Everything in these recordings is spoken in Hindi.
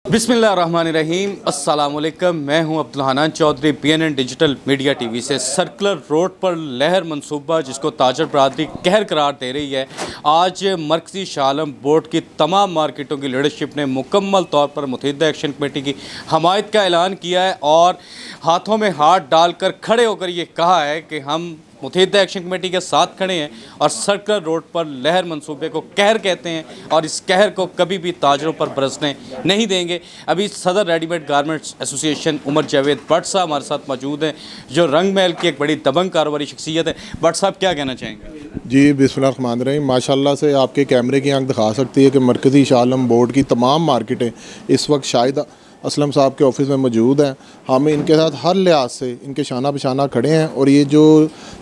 बिस्मिल्लाहिर्रहमानिर्रहीम, अस्सलामुअलैकुम। मैं हूं Abdul Hannan Chaudhary, PNN digital media TV से। सर्कुलर रोड पर लहर मंसूबा जिसको ताजर बरादरी कहर करार दे रही है, आज मरकज़ी शाह आलम बोर्ड की तमाम मार्केटों की लीडरशिप ने मुकम्मल तौर पर मुत्तहिदा एक्शन कमेटी की हमायत का ऐलान किया है और हाथों में हाथ डालकर खड़े होकर ये कहा है कि हम मुत्तहिदा एक्शन कमेटी के साथ खड़े हैं और सर्कुलर रोड पर लहर मंसूबे को कहर कहते हैं और इस कहर को कभी भी ताजरों पर बरसने नहीं देंगे। अभी सदर readymade garments association Umar Javed Bhatt साहब हमारे साथ मौजूद हैं, जो रंग महल की एक बड़ी दबंग कारोबारी शख्सियत है। भट्ट साहब, क्या कहना चाहेंगे? जी, बिस्मिल्लाहिर्रहमानिर्रहीम। माशाल्लाह से आपके कैमरे की आंख दिखा सकती है कि मरकज़ी शाह आलम बोर्ड की तमाम मार्केटें इस वक्त शाहिद असलम साहब के ऑफिस में मौजूद हैं। हम इनके साथ हर लिहाज से इनके शाना बशाना खड़े हैं और ये जो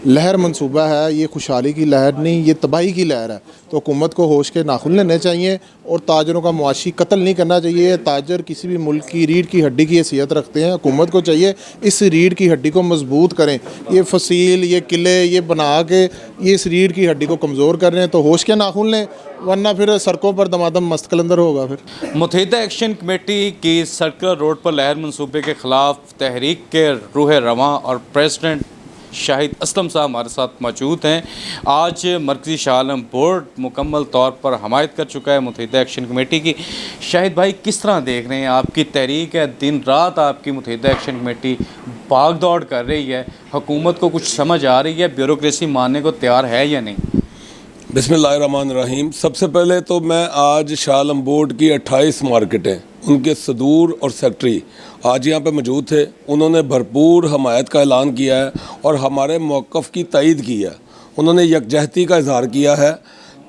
लहर मंसूबा है ये खुशहाली की लहर नहीं, ये तबाही की लहर है। तो हुकूमत को होश के नाखुन लेने चाहिए और ताजरों का मुआशी कत्ल नहीं करना चाहिए। ताजर किसी भी मुल्क की रीढ़ की हड्डी की हैसियत रखते हैं। हुकूमत को चाहिए इस रीढ़ की हड्डी को मजबूत करें। ये फसील, ये किले, ये बना के ये इस रीढ़ की हड्डी को कमज़ोर कर रहे हैं, तो होश के नाखुन लें, वरना फिर सड़कों पर दमादम मस्त कलंदर होगा। फिर मुत्तहिदा एक्शन कमेटी की सर्कुलर रोड पर लहर मंसूबे के ख़िलाफ़ तहरीक के रूह रवां और प्रेसिडेंट शाहिद असलम साहब हमारे साथ मौजूद हैं। आज मरकज़ी शाह आलम बोर्ड मुकम्मल तौर पर हमायत कर चुका है मुत्तहिदा एक्शन कमेटी की। शाहिद भाई, किस तरह देख रहे हैं? आपकी तहरीक है, दिन रात आपकी मुत्तहिदा एक्शन कमेटी भाग दौड़ कर रही है, हुकूमत को कुछ समझ आ रही है, ब्यूरोक्रेसी मानने को तैयार है या नहीं? बिस्मिल्लाहिर्रहमानिर्रहीम। सबसे पहले तो मैं आज शाह आलम बोर्ड की 28 मार्केटें, उनके सदूर और सेक्रेटरी आज यहाँ पे मौजूद थे। उन्होंने भरपूर हमायत का ऐलान किया है और हमारे मौक़िफ़ की तईद की है। उन्होंने यकजहती का इजहार किया है।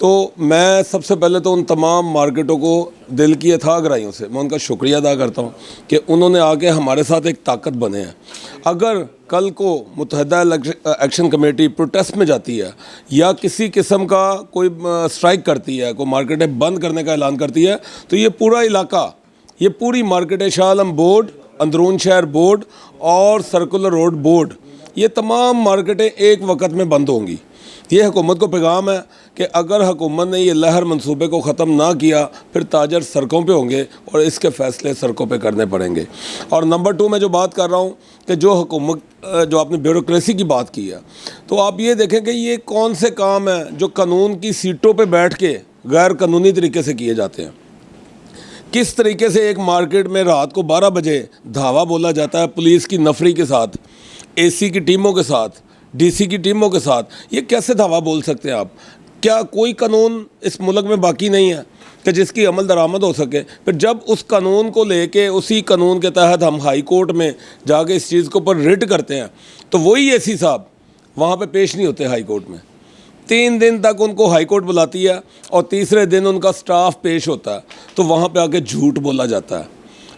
तो मैं सबसे पहले तो उन तमाम मार्केटों को दिल की अथाह गहराइयों से मैं उनका शुक्रिया अदा करता हूँ कि उन्होंने आके हमारे साथ एक ताकत बने हैं। अगर कल को मुत्तहिदा एक्शन कमेटी प्रोटेस्ट में जाती है या किसी किस्म का कोई स्ट्राइक करती है, कोई मार्केटें बंद करने का ऐलान करती है, तो ये पूरा इलाका, ये पूरी मार्केटें, शाह आलम बोर्ड, अंदरून शहर बोर्ड और सर्कुलर रोड बोर्ड, ये तमाम मार्केटें एक वक्त में बंद होंगी। ये हुकूमत को पैगाम है कि अगर हुकूमत ने ये लहर मंसूबे को ख़त्म ना किया फिर ताजर सड़कों पे होंगे और इसके फ़ैसले सड़कों पे करने पड़ेंगे। और नंबर 2 मैं जो बात कर रहा हूँ कि जो हुकूमत, जो आपने ब्यूरोक्रेसी की बात की है, तो आप ये देखें कि ये कौन से काम हैं जो कानून की सीटों पर बैठ के गैर कानूनी तरीके से किए जाते हैं। किस तरीके से एक मार्केट में रात को 12 बजे धावा बोला जाता है पुलिस की नफरी के साथ, AC की टीमों के साथ, DC की टीमों के साथ, ये कैसे धावा बोल सकते हैं आप? क्या कोई कानून इस मुल्क में बाकी नहीं है कि जिसकी अमल दरामद हो सके? फिर जब उस कानून को लेके उसी कानून के तहत हम हाई कोर्ट में जाके इस चीज़ के ऊपर रिट करते हैं, तो वही AC साहब वहाँ पे पेश नहीं होते हाई कोर्ट में। 3 दिन तक उनको हाई कोर्ट बुलाती है और तीसरे दिन उनका स्टाफ पेश होता है, तो वहाँ पे आके झूठ बोला जाता है।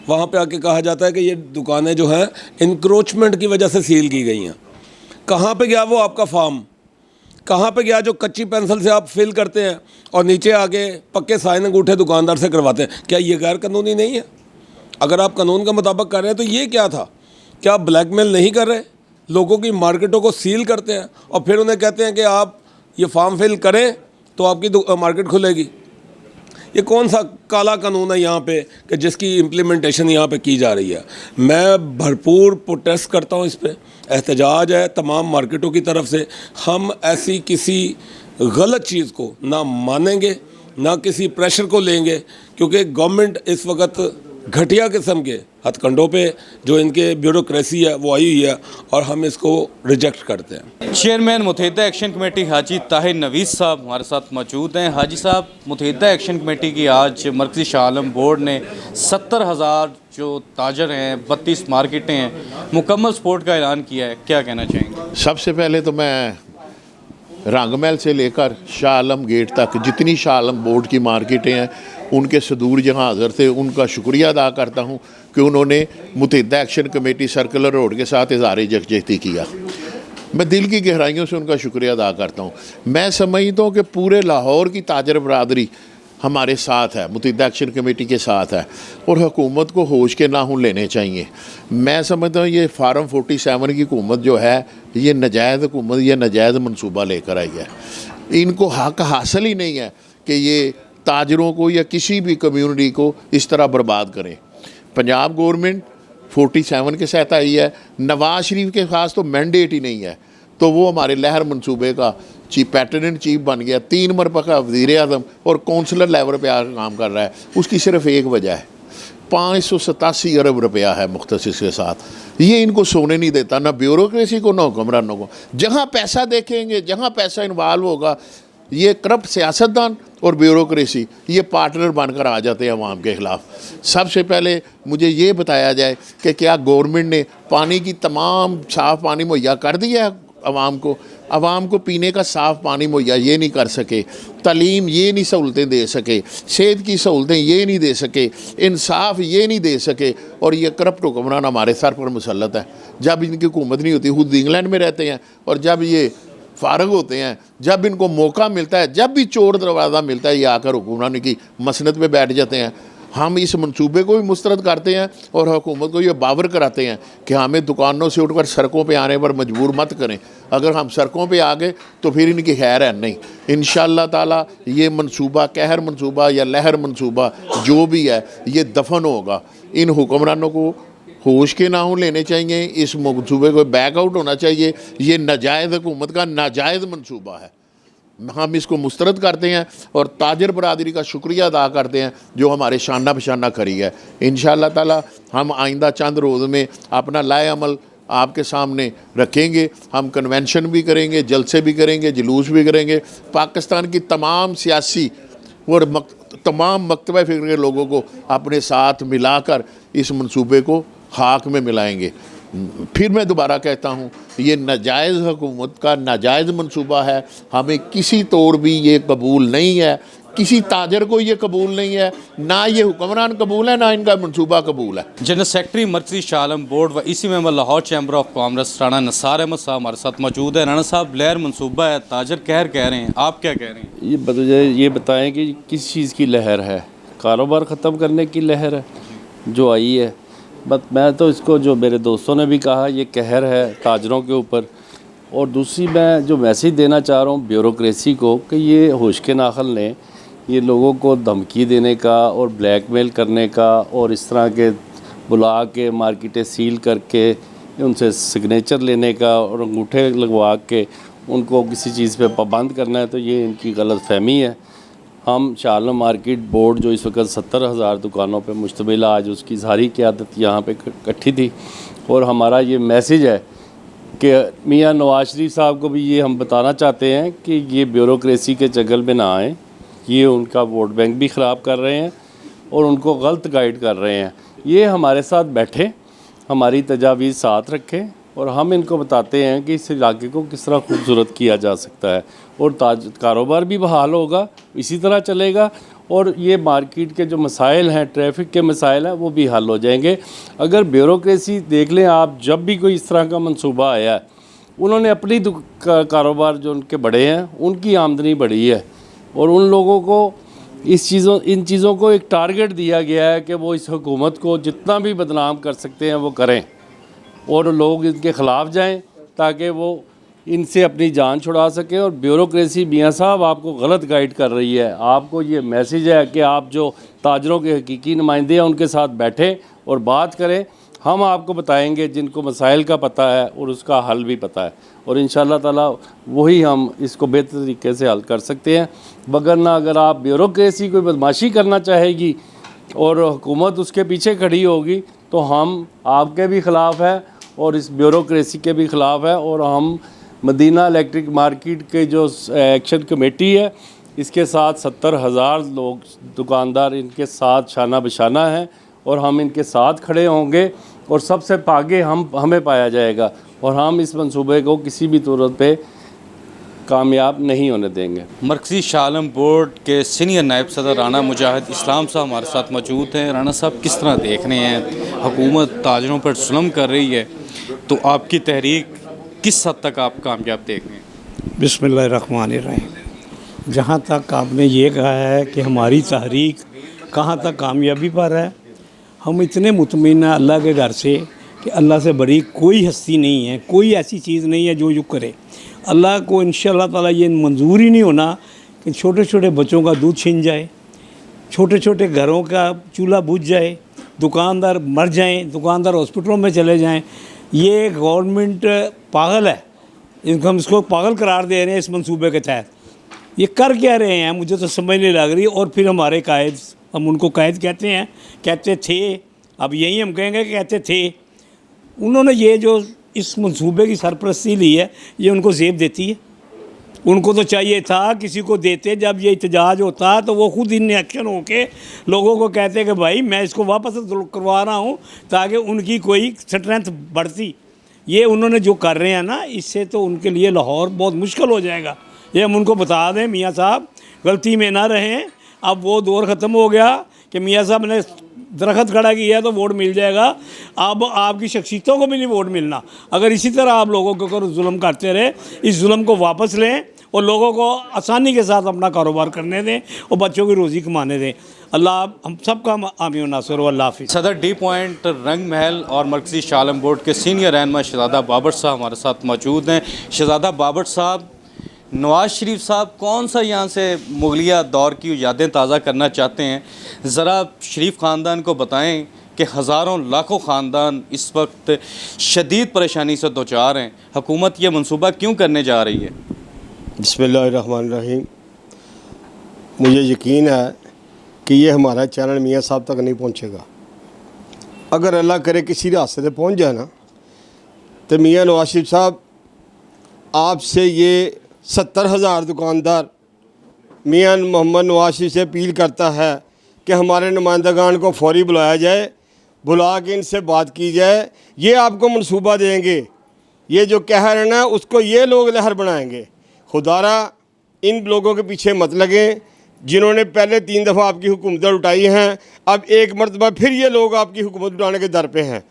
वहाँ पे आके कहा जाता है कि ये दुकानें जो हैं इंक्रोचमेंट की वजह से सील की गई हैं। कहाँ पे गया वो आपका फार्म? कहाँ पे गया जो कच्ची पेंसिल से आप फिल करते हैं और नीचे आके पक्के साइन अंगूठे दुकानदार से करवाते हैं? क्या ये गैर कानूनी नहीं है? अगर आप कानून का मुताबिक कर रहे हैं तो ये क्या था? क्या आप ब्लैकमेल नहीं कर रहे? लोगों की मार्केटों को सील करते हैं और फिर उन्हें कहते हैं कि आप ये फॉर्म फिल करें तो आपकी मार्केट खुलेगी। ये कौन सा काला कानून है यहाँ पे कि जिसकी इम्प्लीमेंटेशन यहाँ पे की जा रही है? मैं भरपूर प्रोटेस्ट करता हूँ इस पर। एहतजाज है तमाम मार्केटों की तरफ से। हम ऐसी किसी गलत चीज़ को ना मानेंगे ना किसी प्रेशर को लेंगे, क्योंकि गवर्नमेंट इस वक्त घटिया किस्म के हथकंडों पे जो इनके ब्यूरोक्रेसी है वो आई हुई है और हम इसको रिजेक्ट करते हैं। चेयरमैन मुतहदा एक्शन कमेटी हाजी ताहिर नवीस साहब हमारे साथ मौजूद हैं। हाजी साहब, मुतहदा एक्शन कमेटी की आज मरकज़ी शाह आलम बोर्ड ने 70,000 जो ताजर हैं, 32 मार्केटें हैं, मुकम्मल सपोर्ट का ऐलान किया है, क्या कहना चाहेंगे? सबसे पहले तो मैं रंगमहल से लेकर शाह आलम गेट तक जितनी शाह आलम बोर्ड की मार्केटें हैं उनके सदूर जहाँ हाज़िर थे उनका शुक्रिया अदा करता हूँ कि उन्होंने मुतहदा एक्शन कमेटी सर्कुलर रोड के साथ इज़हार यकजहती किया। मैं दिल की गहराइयों से उनका शुक्रिया अदा करता हूँ। मैं समझता हूँ कि पूरे लाहौर की ताजर बरादरी हमारे साथ है, मुतहदा एक्शन कमेटी के साथ है और हुकूमत को होश के नाखून लेने चाहिए। मैं समझता हूँ ये फार्म 47 की हुकूमत जो है ये नाजायज़ हुकूमत, ये नाजायज़ मनसूबा लेकर आई है। इनको हक हासिल ही नहीं है कि ये ताजरों को या किसी भी कम्यूनिटी को इस तरह बर्बाद करें। पंजाब गवर्नमेंट 47 के साथ आई है, नवाज शरीफ के पास तो मैंडेट ही नहीं है, तो वो हमारे लहर मनसूबे का पैटर्न चीफ बन गया, 3 मरतबा का वज़ीर आज़म और कौंसलर लेवल पे आकर काम कर रहा है। उसकी सिर्फ एक वजह है, 587 अरब रुपया है मुख्तसिस के साथ। ये इनको सोने नहीं देता, ना ब्यूरोक्रेसी को ना हुक्मरानों को। जहाँ पैसा देखेंगे, जहाँ पैसा इन्वॉल्व होगा, ये करप्ट सियासतदान और ब्यूरोक्रेसी ये पार्टनर बनकर आ जाते हैं अवाम के ख़िलाफ़। सबसे पहले मुझे ये बताया जाए कि क्या गवर्नमेंट ने पानी की तमाम साफ़ पानी मुहैया कर दिया है अवाम को? अवाम को पीने का साफ़ पानी मुहैया ये नहीं कर सके, तालीम ये नहीं सहूलतें दे सके, सेहत की सहूलतें ये नहीं दे सके, इंसाफ ये नहीं दे सके, और ये करप्ट हुक्मरान हमारे सर पर मुसल्लत है। जब इनकी हुकूमत नहीं होती, खुद इंग्लैंड में रहते हैं, और जब ये फारग होते हैं, जब इनको मौका मिलता है, जब भी चोर दरवाज़ा मिलता है, ये आकर हुक्मरानी की मसनत पे बैठ जाते हैं। हम इस मंसूबे को भी मुस्तरद करते हैं और हुकूमत को ये बावर कराते हैं कि हमें दुकानों से उठकर सड़कों पे आने पर मजबूर मत करें। अगर हम सड़कों पे आ गए तो फिर इनकी खैर है नहीं। इंशाअल्लाह ताला ये मंसूबा, कहर मंसूबा या लहर मंसूबा जो भी है, ये दफन होगा। इन हुक्मरानों को होश के नाखून लेने चाहिए, इस मंसूबे को बैकआउट होना चाहिए। ये नाजायज़ हुकूमत का नाजायज़ मंसूबा है। हम इसको मुस्तरद करते हैं और ताजर बरादरी का शुक्रिया अदा करते हैं जो हमारे शाना बशाना खरी है। इंशाअल्लाह ताला हम आइंदा चंद रोज़ में अपना लाए अमल आपके सामने रखेंगे। हम कन्वेंशन भी करेंगे, जलसे भी करेंगे, जुलूस भी करेंगे। पाकिस्तान की तमाम सियासी और तमाम मकतबा फ़िक्र के लोगों को अपने साथ मिलाकर इस मंसूबे को खाक में मिलाएंगे। फिर मैं दोबारा कहता हूँ, ये नाजायज़ हुकूमत का नाजायज़ मंसूबा है। हमें किसी तौर भी ये कबूल नहीं है, किसी ताजर को ये कबूल नहीं है, ना ये हुक्मरान कबूल है, ना इनका मंसूबा कबूल है। जनरल सेक्रेटरी मरकज़ी शाह आलम बोर्ड व इसी member Lahore chamber of commerce Rana Nasar Ahmad साहब हमारे साथ मौजूद है। राणा साहब, लहर मंसूबा है, ताजर कहर कह रहे हैं, आप क्या कह रहे हैं? ये बताएं कि किस चीज़ की लहर है? कारोबार ख़त्म करने की लहर है जो आई है। बट मैं तो इसको, जो मेरे दोस्तों ने भी कहा, ये कहर है ताजरों के ऊपर। और दूसरी मैं जो मैसेज देना चाह रहा हूँ ब्यूरोक्रेसी को कि ये होश के नाखल लें, ये लोगों को धमकी देने का और ब्लैकमेल करने का और इस तरह के बुला के मार्केटें सील करके उनसे सिग्नेचर लेने का और अंगूठे लगवा के उनको किसी चीज़ पे पाबंद करना है, तो ये इनकी गलत फहमी है। हम शाह आलम मार्केट बोर्ड जो इस वक्त 70,000 दुकानों पे मुश्तमिल, आज उसकी सारी क़यादत यहाँ पे इकट्ठी थी और हमारा ये मैसेज है कि मियाँ नवाज शरीफ साहब को भी ये हम बताना चाहते हैं कि ये ब्यूरोक्रेसी के चंगुल में ना आएँ। ये उनका वोट बैंक भी ख़राब कर रहे हैं और उनको गलत गाइड कर रहे हैं। ये हमारे साथ बैठे, हमारी तजावीज़ साथ रखें और हम इनको बताते हैं कि इस इलाके को किस तरह खूबसूरत किया जा सकता है और कारोबार भी बहाल होगा, इसी तरह चलेगा और ये मार्केट के जो मसाइल हैं, ट्रैफिक के मसाइल हैं, वो भी हल हो जाएंगे। अगर ब्यूरोक्रेसी देख लें आप, जब भी कोई इस तरह का मंसूबा आया है, उन्होंने अपनी कारोबार जो उनके बड़े हैं, उनकी आमदनी बढ़ी है और उन लोगों को इन चीज़ों को एक टारगेट दिया गया है कि वो इस हुकूमत को जितना भी बदनाम कर सकते हैं वो करें और लोग इनके ख़िलाफ़ जाएं ताकि वो इनसे अपनी जान छुड़ा सकें। और ब्यूरोक्रेसी मियाँ साहब आपको गलत गाइड कर रही है। आपको ये मैसेज है कि आप जो ताजरों के हकीकी नुमाइंदे हैं उनके साथ बैठें और बात करें। हम आपको बताएंगे जिनको मसाइल का पता है और उसका हल भी पता है, और इंशाअल्लाह ताला वही हम इसको बेहतर तरीके से हल कर सकते हैं। वगरना अगर आप ब्यूरोक्रेसी कोई बदमाशी करना चाहेगी और हुकूमत उसके पीछे खड़ी होगी तो हम आपके भी ख़िलाफ़ है और इस ब्यूरोक्रेसी के भी ख़िलाफ़ है। और हम मदीना इलेक्ट्रिक मार्केट के जो एक्शन कमेटी है इसके साथ 70,000 लोग दुकानदार इनके साथ शाना बशाना हैं और हम इनके साथ खड़े होंगे और सबसे आगे हमें पाया जाएगा और हम इस मंसूबे को किसी भी सूरत पे कामयाब नहीं होने देंगे। मरकज़ी शाह आलम बोर्ड के सीनियर नायब सदर राना मुजाहिद इस्लाम साहब हमारे साथ मौजूद हैं। राना साहब, किस तरह देख रहे हैं हुकूमत ताजरों पर जुल्म कर रही है, तो आपकी तहरीक किस हद तक आप कामयाब देख रहे हैं? बिस्मिल्लाहिर्रहमानिर्रहीम। जहाँ तक आपने ये कहा है कि हमारी तहरीक कहाँ तक कामयाबी पर है, हम इतने मुतमिन हैं अल्लाह के घर से कि अल्लाह से बड़ी कोई हस्ती नहीं है, कोई ऐसी चीज़ नहीं है जो करे। अल्लाह को इंशाअल्लाह ताला ये मंजूर ही नहीं होना कि छोटे छोटे बच्चों का दूध छिन जाए, छोटे छोटे घरों का चूल्हा बुझ जाए, दुकानदार मर जाएं, दुकानदार हॉस्पिटलों में चले जाएं। ये गवर्नमेंट पागल है, इनको हम इसको पागल करार दे रहे हैं इस मंसूबे के तहत। ये कर क्या रहे हैं मुझे तो समझ नहीं लग रही। और फिर हमारे कायद, हम उनको कायद कहते हैं, कहते थे, अब यही हम कहेंगे कि कहते थे। उन्होंने ये जो इस मंसूबे की सरपरस्ती ली है ये उनको जेब देती है। उनको तो चाहिए था किसी को देते, जब ये एहतजाज होता तो वो खुद इन एक्शन होके लोगों को कहते कि भाई मैं इसको वापस करवा रहा हूँ, ताकि उनकी कोई स्ट्रेंथ बढ़ती। ये उन्होंने जो कर रहे हैं ना, इससे तो उनके लिए लाहौर बहुत मुश्किल हो जाएगा। ये हम उनको बता दें, मियाँ साहब गलती में ना रहें। अब वो दौर ख़त्म हो गया कि मियाँ साहब ने दरख्त खड़ा किया तो वोट मिल जाएगा। अब आपकी शख्सियतों को भी नहीं वोट मिलना। अगर इसी तरह आप लोगों के ऊपर जुल्म करते रहे, इस जुल्म को वापस लें और लोगों को आसानी के साथ अपना कारोबार करने दें और बच्चों की रोज़ी कमाने दें। अल्लाह हम सब का आमीन नासिर व अल्लाह हाफ़िज़। सदर डी पॉइंट रंग महल और मरकज़ी शाह आलम बोर्ड के सीनियर रहनुमा शहज़ादा बाबर साहब हमारे साथ मौजूद हैं। शहज़ादा बाबर साहब, नवाज़ शरीफ साहब कौन सा यहाँ से मुगलिया दौर की यादें ताज़ा करना चाहते हैं, ज़रा शरीफ ख़ानदान को बताएं कि हज़ारों लाखों ख़ानदान इस वक्त शदीद परेशानी से दोचार हैं। हुकूमत ये मनसूबा क्यों करने जा रही है? बिस्मिल्लाहिर्रहमानिर्रहीम। मुझे यकीन है कि ये हमारा चैनल मियाँ साहब तक नहीं पहुँचेगा। अगर अल्लाह करे किसी रास्ते से पहुँच जाए ना, तो मियाँ नवाज शरीफ साहब आपसे ये 70,000 दुकानदार मियाँ मोहम्मद नवाज शरीफ से अपील करता है कि हमारे नुमाइंदगान को फौरी बुलाया जाए, बुला के इनसे बात की जाए। ये आपको मनसूबा देंगे, ये जो कहर है ना उसको ये लोग लहर बनाएंगे। खुदारा इन लोगों के पीछे मत लगें जिन्होंने पहले 3 दफ़ा आपकी हुकूमतें उठाई हैं। अब एक मरतबा फिर ये लोग आपकी हुकूमत उठाने के दर पे हैं।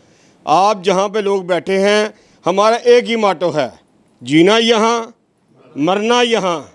आप जहाँ पे लोग बैठे हैं, हमारा एक ही माटो है, जीना यहाँ मरना यहाँ,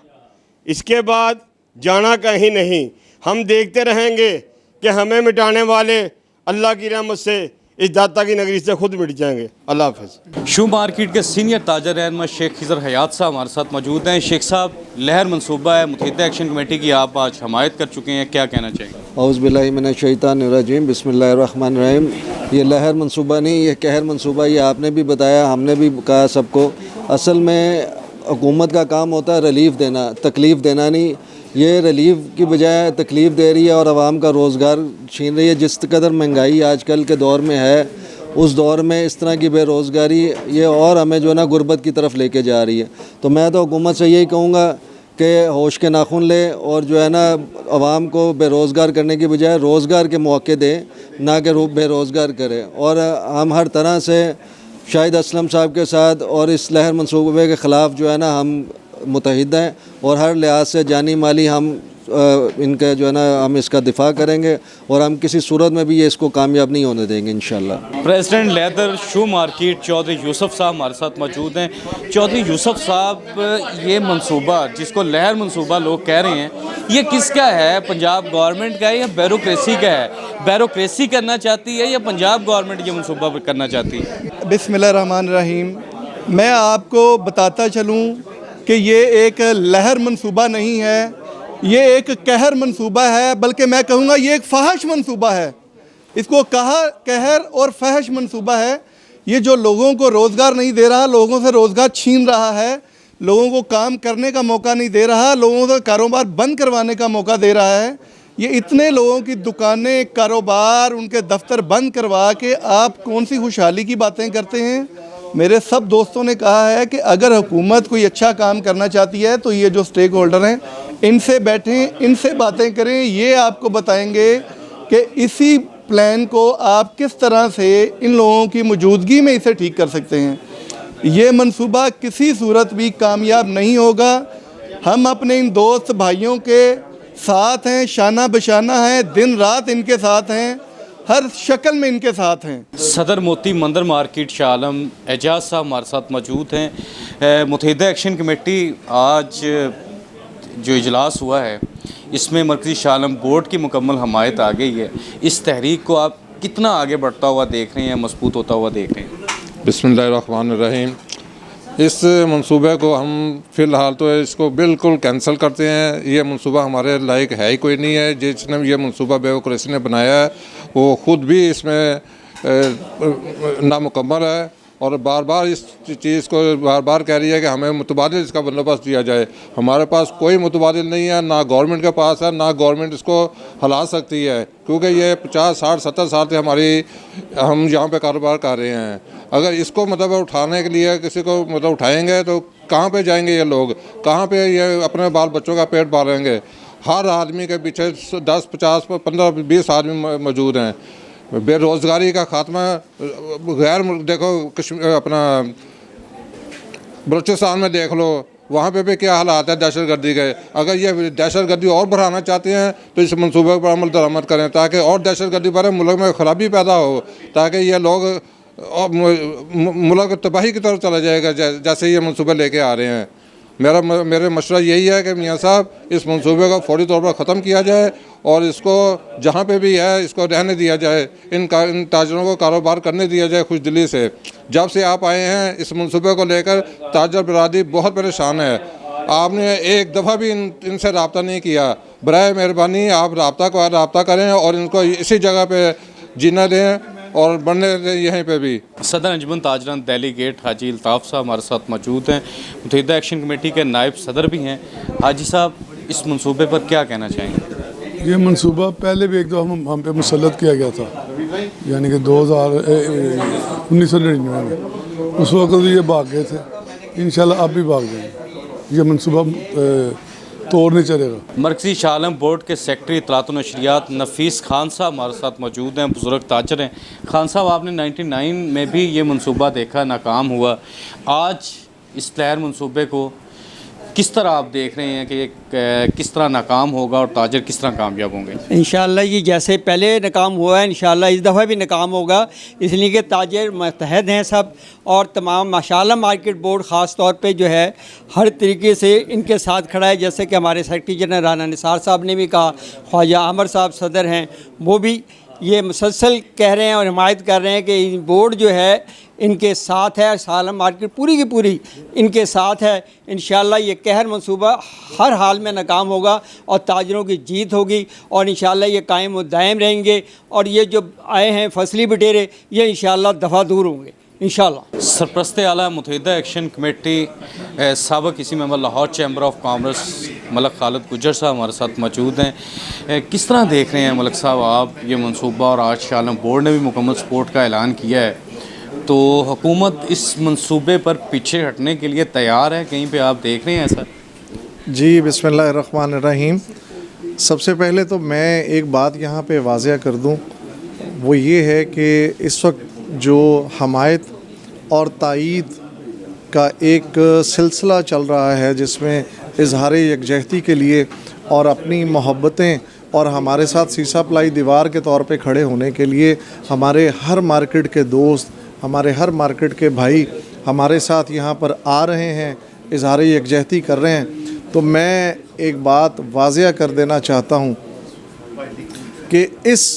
इसके बाद जाना कहीं नहीं। हम देखते रहेंगे कि हमें मिटाने वाले अल्लाह की रहमत से इस दाता की नगरी से खुद मिट जाएंगे। अल्लाह हाफ़िज़। शू मार्केट के सीनियर ताजर रहनुमा शेख खिज़र हयात साहब हमारे साथ मौजूद हैं। शेख साहब, लहर मनसूबा है, मुत्तहिदा एक्शन कमेटी की आप आज हमायत कर चुके हैं, क्या कहना चाहेंगे? औज़ुबिल्लाहि मिनश्शैतानिर्रजीम, बिस्मिल्लाहिर्रहमानिर्रहीम। ये लहर मनसूबा नहीं, ये कहर मनसूबा। ये आपने भी बताया, हमने भी कहा सबको। असल में हुकूमत का काम होता है रिलीफ़ देना, तकलीफ़ देना नहीं। ये रिलीफ़ की बजाय तकलीफ़ दे रही है और आवाम का रोज़गार छीन रही है। जिस कदर महंगाई आजकल के दौर में है, उस दौर में इस तरह की बेरोज़गारी ये और हमें जो है ना गुर्बत की तरफ लेके जा रही है। तो मैं तो हुकूमत से यही कहूँगा कि होश के नाखून ले और जो है ना आवाम को बेरोज़गार करने की बजाय रोज़गार के मौके दें, ना कि बेरोज़गार करें। और हम हर तरह से शाहिद असलम साहब के साथ और इस लहर मनसूबे के ख़िलाफ़ जो है ना हम मुतहिद हैं और हर लिहाज से जानी माली हम इनका जो है ना हम इसका दिफा करेंगे और हम किसी सूरत में भी ये इसको कामयाब नहीं होने देंगे इंशाल्लाह। प्रेसिडेंट लेदर शू मार्केट चौधरी यूसुफ साहब हमारे साथ मौजूद हैं। चौधरी यूसुफ साहब, ये मंसूबा जिसको लहर मंसूबा लोग कह रहे हैं, ये किसका है? पंजाब गवर्नमेंट का है या ब्यूरोक्रेसी का है? ब्यूरोक्रेसी करना चाहती है या पंजाब गवर्नमेंट ये मंसूबा करना चाहती है? बिस्मिल्लाहिर्रहमानिर्रहीम। मैं आपको बताता चलूँ कि ये एक लहर मंसूबा नहीं है, ये एक कहर मंसूबा है, बल्कि मैं कहूँगा ये एक फहश मंसूबा है। इसको कहर और फहश मंसूबा है। ये जो लोगों को रोज़गार नहीं दे रहा, लोगों से रोज़गार छीन रहा है, लोगों को काम करने का मौका नहीं दे रहा, लोगों से कारोबार बंद करवाने का मौका दे रहा है। ये इतने लोगों की दुकानें, कारोबार, उनके दफ्तर बंद करवा के आप कौन सी खुशहाली की बातें करते हैं? मेरे सब दोस्तों ने कहा है कि अगर हुकूमत कोई अच्छा काम करना चाहती है तो ये जो स्टेक होल्डर हैं इनसे बैठें, इनसे बातें करें, ये आपको बताएंगे कि इसी प्लान को आप किस तरह से इन लोगों की मौजूदगी में इसे ठीक कर सकते हैं। ये मंसूबा किसी सूरत भी कामयाब नहीं होगा। हम अपने इन दोस्त भाइयों के साथ हैं, शाना बशाना हैं, दिन रात इनके साथ हैं, हर शक्ल में इनके साथ हैं। सदर मोती मंदिर मार्केट शाह आलम एजाज साहब हमारे साथ मौजूद हैं। मुत्तहिदा एक्शन कमेटी आज जो इजलास हुआ है इसमें मरकज़ी शाह आलम बोर्ड की मुकम्मल हमायत आ गई है। इस तहरीक को आप कितना आगे बढ़ता हुआ देख रहे हैं, मजबूत होता हुआ देख रहे हैं? बिस्मिल्लाहिर्रहमानिर्रहीम। इस मंसूबे को हम फ़िलहाल तो इसको बिल्कुल कैंसिल करते हैं। ये मंसूबा हमारे लायक है ही कोई नहीं है। जिसने ये मंसूबा ब्यूरोक्रेसी ने बनाया है वो ख़ुद भी इसमें नामुकम्मल है और बार बार इस चीज़ को बार बार कह रही है कि हमें मुतबादिल इसका बंदोबस्त दिया जाए। हमारे पास कोई मुतबादिल नहीं है, ना गवर्नमेंट के पास है, ना गवर्नमेंट इसको हिला सकती है, क्योंकि ये 50, 60, 70 साल से हम यहाँ पे कारोबार कर रहे हैं। अगर इसको मतलब उठाने के लिए किसी को मतलब उठाएंगे तो कहाँ पे जाएंगे ये लोग, कहाँ पे ये अपने बाल बच्चों का पेट पालेंगे? हर आदमी के पीछे 10, 50, 15, 20 आदमी मौजूद हैं। बेरोज़गारी का खात्मा गैर देखो अपना बलूचिस्तान में देख लो, वहाँ पे भी क्या हालात है दहशतगर्दी के। अगर ये दहशतगर्दी और बढ़ाना चाहते हैं तो इस मंसूबे पर अमल दरामद करें ताकि और दहशतगर्दी बढ़े, मुल्क में ख़राबी पैदा हो, ताकि ये लोग मुल्क तबाही की तरफ चला जाएगा जैसे ये मंसूबे लेके आ रहे हैं। मेरे मशवरा यही है कि मियाँ साहब इस मंसूबे को फौरी तौर पर ख़त्म किया जाए और इसको जहाँ पे भी है इसको रहने दिया जाए। इन ताजरों को कारोबार करने दिया जाए खुश दिली से। जब से आप आए हैं इस मंसूबे को लेकर ताजर बरादरी बहुत परेशान है। आपने एक दफ़ा भी इनसे रब्ता नहीं किया। बराए मेहरबानी आप रब्ता करें और इनको इसी जगह पर जीना दें और बनने यहीं पे भी। सदर अंजुमन ताजरान डेलीगेट हाजी अल्ताफ़ साहब हमारे साथ मौजूद हैं, मुत्तहिदा एक्शन कमेटी के नायब सदर भी हैं। हाजी साहब, इस मंसूबे पर क्या कहना चाहेंगे? ये मंसूबा पहले भी एक दो हम पे मुसल्लत किया गया था, यानी कि 1999 में। उस वक्त ये भाग गए थे, इंशाल्लाह अब भी भाग जाएंगे। ये मंसूबा तोड़ नहीं चलेगा। मरकज़ी शाह आलम बोर्ड के सेक्रेटरी इत्तलात व नशरियात नफीस खान साहब हमारे साथ मौजूद हैं, बुज़ुर्ग ताजर हैं। खान साहब, आपने 99 में भी ये मंसूबा देखा, नाकाम हुआ। आज इस लहर मंसूबे को किस तरह आप देख रहे हैं कि किस तरह नाकाम होगा और ताजर किस तरह कामयाब होंगे? इंशाअल्लाह ये जैसे पहले नाकाम हुआ है इंशाअल्लाह इस दफ़ा भी नाकाम होगा, इसलिए कि ताजर मुत्तहद हैं सब और तमाम माशाअल्लाह मार्केट बोर्ड ख़ास तौर पे जो है हर तरीके से इनके साथ खड़ा है। जैसे कि हमारे सेक्रेटरी जनरल राना निसार साहब ने भी कहा, ख्वाजा आमर साहब सदर हैं, वो भी ये मुसलसल कह रहे हैं और हिमायत कर रहे हैं कि बोर्ड जो है इनके साथ है, शाह आलम मार्केट पूरी की पूरी इनके साथ है। इंशाअल्लाह ये कहर मंसूबा हर हाल में नाकाम होगा और ताजरों की जीत होगी और इंशाअल्लाह ये कायम व दायम रहेंगे और ये जो आए हैं फसली बटेरे ये इंशाअल्लाह दफ़ा दूर होंगे इंशाअल्लाह। सरपरस्त आला मुत्तहिदा एक्शन कमेटी साबिक़ इसी member Lahore chamber of commerce Malik Khalid Gujjar साहब हमारे साथ मौजूद हैं। किस तरह देख रहे हैं मलक साहब आप ये मंसूबा, और आज शाह आलम बोर्ड ने भी मुकम्मल सपोर्ट का ऐलान किया है, तो हुकूमत इस मंसूबे पर पीछे हटने के लिए तैयार है? कहीं पे आप देख रहे हैं ऐसा? जी, बिस्मिल्लाहिर्रहमानिर्रहीम। सबसे पहले तो मैं एक बात यहाँ पे वाज़िया कर दूँ, वो ये है कि इस वक्त जो हमायत और तायीद का एक सिलसिला चल रहा है जिसमें इजहार यकजहती के लिए और अपनी मोहब्बतें और हमारे साथ सीसा प्लाई दीवार के तौर पे खड़े होने के लिए हमारे हर मार्केट के दोस्त, हमारे हर मार्केट के भाई हमारे साथ यहाँ पर आ रहे हैं, इजहार यकजहती कर रहे हैं। तो मैं एक बात वाज़िया कर देना चाहता हूँ कि इस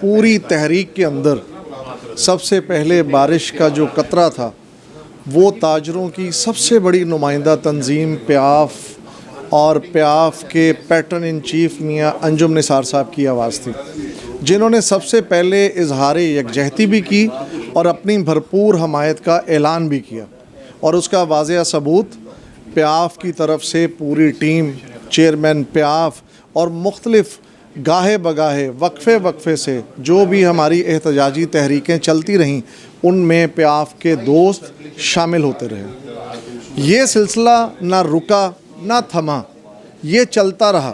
पूरी तहरीक के अंदर सबसे पहले बारिश का जो कतरा था वो ताजरों की सबसे बड़ी नुमाइंदा तंजीम प्याफ और प्याफ के पैटर्न इन चीफ मियाँ अंजुम निसार साहब की आवाज़ थी, जिन्होंने सबसे पहले इजहार यकजहती भी की और अपनी भरपूर हमायत का ऐलान भी किया। और उसका वाज़िया सबूत प्याफ की तरफ से पूरी टीम, चेयरमैन प्याफ और मुख्तलिफ़ गाहे बगाहे वक्फे से जो भी हमारी एहतजाजी तहरीकें चलती रहीं, उनमें प्याफ के दोस्त शामिल होते रहे। ये सिलसिला ना रुका ना थमा, ये चलता रहा।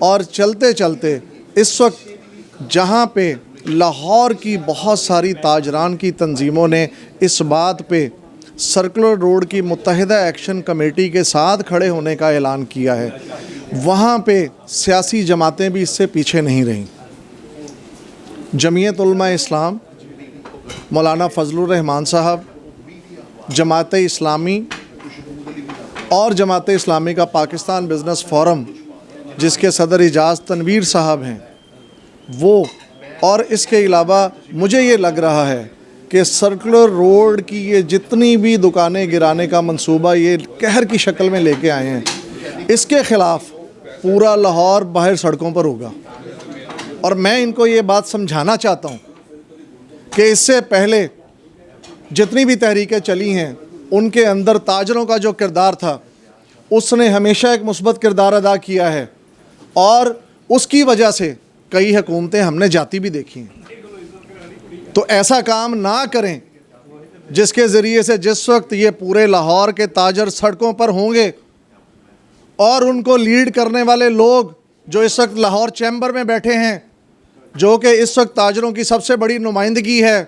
और चलते चलते इस वक्त जहाँ पे लाहौर की बहुत सारी ताजरान की तंजीमों ने इस बात पे सर्कुलर रोड की मुत्तहिदा एक्शन कमेटी के साथ खड़े होने का ऐलान किया है, वहाँ पे सियासी जमातें भी इससे पीछे नहीं रहीं। जमीयत उलमा इस्लाम, मौलाना फजलुर रहमान साहब, जमात इस्लामी और जमात इस्लामी का पाकिस्तान बिज़नेस फोरम जिसके सदर इजाज़ तनवीर साहब हैं वो, और इसके अलावा मुझे ये लग रहा है कि सर्कुलर रोड की ये जितनी भी दुकानें गिराने का मंसूबा ये कहर की शक्ल में लेके आए हैं, इसके ख़िलाफ़ पूरा लाहौर बाहर सड़कों पर होगा। और मैं इनको ये बात समझाना चाहता हूँ कि इससे पहले जितनी भी तहरीकें चली हैं उनके अंदर ताजरों का जो किरदार था उसने हमेशा एक मुस्बत किरदार अदा किया है, और उसकी वजह से कई हुकूमतें हमने जाती भी देखी हैं। तो ऐसा काम ना करें जिसके ज़रिए से जिस वक्त ये पूरे लाहौर के ताजर सड़कों पर होंगे और उनको लीड करने वाले लोग जो इस वक्त लाहौर चैम्बर में बैठे हैं, जो कि इस वक्त ताजरों की सबसे बड़ी नुमाइंदगी है,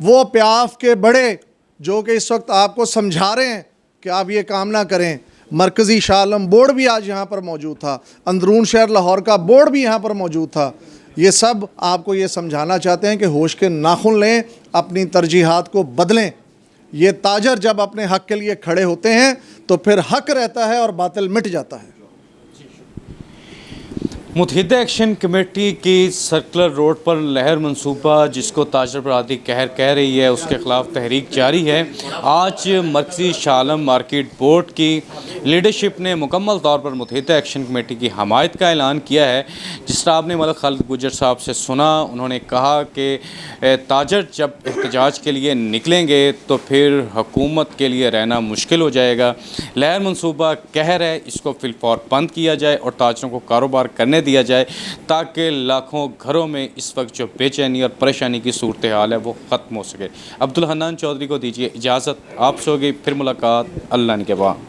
वो प्याफ के बड़े जो कि इस वक्त आपको समझा रहे हैं कि आप ये काम ना करें। मरकज़ी शाह आलम बोर्ड भी आज यहाँ पर मौजूद था, अंदरून शहर लाहौर का बोर्ड भी यहाँ पर मौजूद था। ये सब आपको ये समझाना चाहते हैं कि होश के नाखुन लें, अपनी तरजीहात को बदलें। ये ताजर जब अपने हक़ के लिए खड़े होते हैं तो फिर हक़ रहता है और बातिल मिट जाता है। मुत्तहिदा एक्शन कमेटी की सर्कुलर रोड पर लहर मंसूबा जिसको ताजर बरादरी कहर कह रही है, उसके ख़िलाफ़ तहरीक जारी है। आज मरकज़ी शाह आलम मार्केट बोर्ड की लीडरशिप ने मुकम्मल तौर पर मुत्तहिदा एक्शन कमेटी की हमायत का ऐलान किया है। जिस तरह आपने मलिक खालिद गुजर साहब से सुना, उन्होंने कहा कि ताजर जब एहतजाज के लिए निकलेंगे तो फिर हुकूमत के लिए रहना मुश्किल हो जाएगा। लहर मंसूबा कहर है, इसको फिलफौर बंद किया जाए और ताजरों को कारोबार करने दिया जाए ताकि लाखों घरों में इस वक्त जो बेचैनी और परेशानी की सूरत हाल है वो ख़त्म हो सके। अब्दुल हन्नान चौधरी को दीजिए इजाज़त, आपसे होगी फिर मुलाकात अल्लाह ने के बाद।